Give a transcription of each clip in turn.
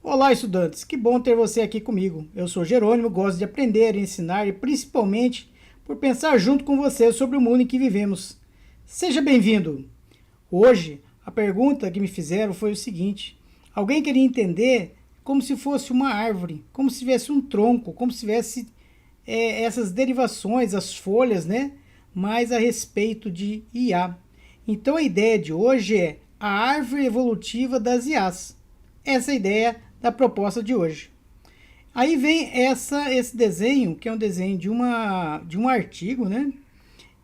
Olá, estudantes! Que bom ter você aqui comigo. Eu sou Jerônimo, gosto de aprender, ensinar e principalmente por pensar junto com você sobre o mundo em que vivemos. Seja bem-vindo! Hoje, a pergunta que me fizeram foi o seguinte: alguém queria entender como se fosse uma árvore, como se tivesse um tronco, como se tivesse essas derivações, as folhas, né? Mais a respeito de IA. Então a ideia de hoje é a árvore evolutiva das IAs. Essa é a ideia da proposta de hoje. Aí vem esse desenho, que é um desenho de um artigo, né?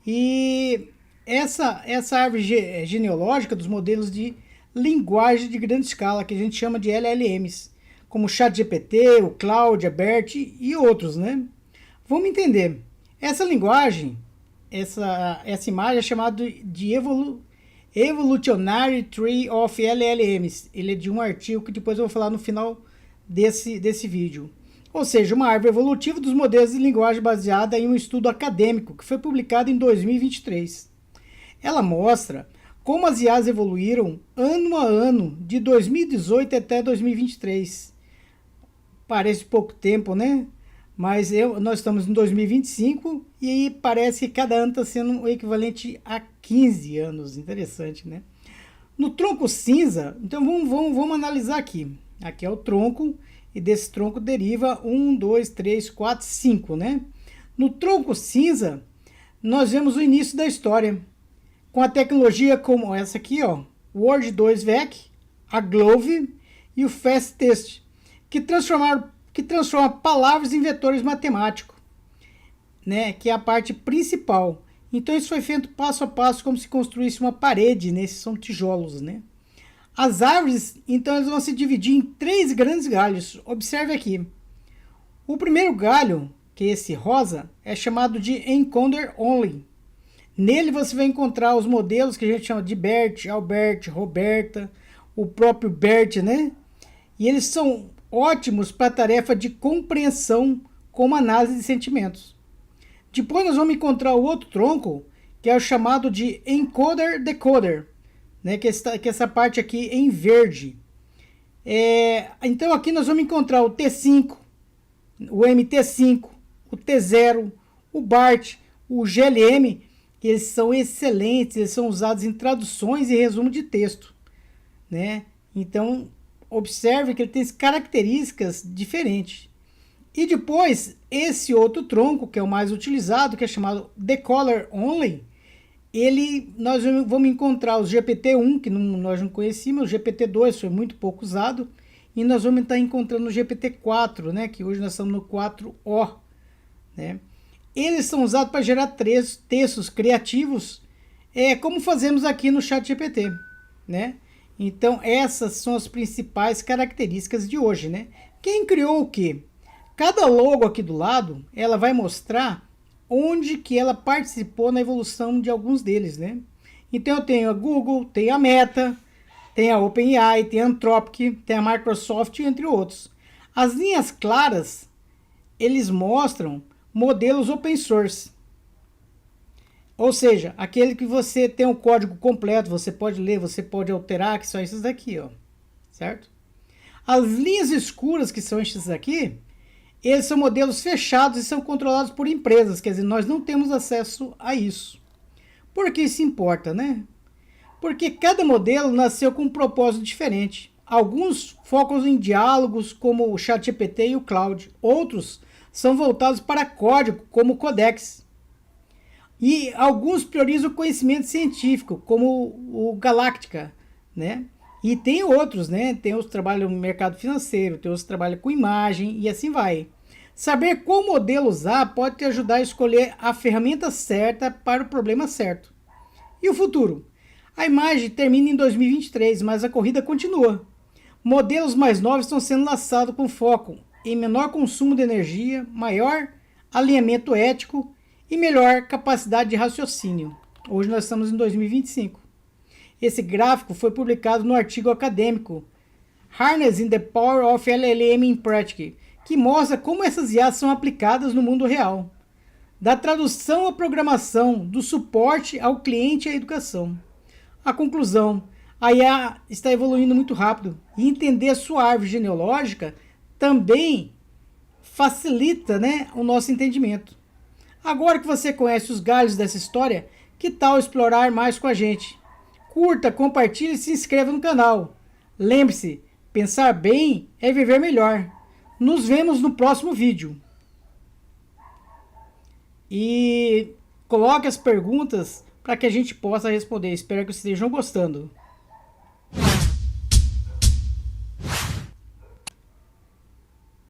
E essa árvore genealógica dos modelos de linguagem de grande escala, que a gente chama de LLMs, como o ChatGPT, o Claude, a BERT e outros, né? Vamos entender. Essa linguagem, essa imagem é chamada de Evolutionary Tree of LLMs. Ele é de um artigo que depois eu vou falar no final desse vídeo. Ou seja, uma árvore evolutiva dos modelos de linguagem baseada em um estudo acadêmico que foi publicado em 2023. Ela mostra como as IAs evoluíram ano a ano, de 2018 até 2023. Parece pouco tempo, né? Mas nós estamos em 2025 e parece que cada ano está sendo o equivalente a 15 anos. Interessante, né? No tronco cinza, então vamos analisar aqui. Aqui é o tronco e desse tronco deriva 1, 2, 3, 4, 5, né? No tronco cinza, nós vemos o início da história, com a tecnologia como essa aqui, ó, Word 2Vec, a Glove e o FastText, que transforma palavras em vetores matemáticos, né, que é a parte principal. Então isso foi feito passo a passo, como se construísse uma parede, né? Esses são tijolos, né? As árvores, então, elas vão se dividir em 3 grandes galhos. Observe aqui. O primeiro galho, que é esse rosa, é chamado de Encoder Only. Nele você vai encontrar os modelos que a gente chama de Bert, Albert, Roberta, o próprio Bert, né? E eles são ótimos para a tarefa de compreensão, como análise de sentimentos. Depois nós vamos encontrar o outro tronco, que é o chamado de Encoder-Decoder, né? que é essa parte aqui em verde. Então aqui nós vamos encontrar o T5, o MT5, o T0, o BART, o GLM, que eles são excelentes, eles são usados em traduções e resumo de texto, né? Então observe que ele tem características diferentes. E depois, esse outro tronco, que é o mais utilizado, que é chamado Decoder Only, nós vamos encontrar os GPT-1, que nós não conhecíamos, o GPT-2 foi muito pouco usado, e nós vamos estar encontrando o GPT-4, né, que hoje nós estamos no 4O. Né? Eles são usados para gerar textos criativos, como fazemos aqui no ChatGPT, né? Então, essas são as principais características de hoje, né? Quem criou o quê? Cada logo aqui do lado, ela vai mostrar onde que ela participou na evolução de alguns deles, né? Então, eu tenho a Google, tem a Meta, tem a OpenAI, tem a Anthropic, tem a Microsoft, entre outros. As linhas claras, eles mostram modelos open source. Ou seja, aquele que você tem um código completo, você pode ler, você pode alterar, que são esses daqui, ó, certo? As linhas escuras, que são esses aqui, eles são modelos fechados e são controlados por empresas, quer dizer, nós não temos acesso a isso. Por que isso importa, né? Porque cada modelo nasceu com um propósito diferente. Alguns focam em diálogos, como o ChatGPT e o Claude. Outros são voltados para código, como o Codex. E alguns priorizam o conhecimento científico, como o Galactica, né? E tem outros, né? Tem os que trabalham no mercado financeiro, tem os que trabalham com imagem e assim vai. Saber qual modelo usar pode te ajudar a escolher a ferramenta certa para o problema certo. E o futuro? A imagem termina em 2023, mas a corrida continua. Modelos mais novos estão sendo lançados com foco em menor consumo de energia, maior alinhamento ético e melhor capacidade de raciocínio. Hoje nós estamos em 2025. Esse gráfico foi publicado no artigo acadêmico Harnessing the Power of LLM in Practice, que mostra como essas IAs são aplicadas no mundo real, da tradução à programação, do suporte ao cliente e à educação. A conclusão: A IA está evoluindo muito rápido e entender a sua árvore genealógica também facilita, né, o nosso entendimento. Agora que você conhece os galhos dessa história, que tal explorar mais com a gente? Curta, compartilhe e se inscreva no canal. Lembre-se, pensar bem é viver melhor. Nos vemos no próximo vídeo. E coloque as perguntas para que a gente possa responder. Espero que vocês estejam gostando.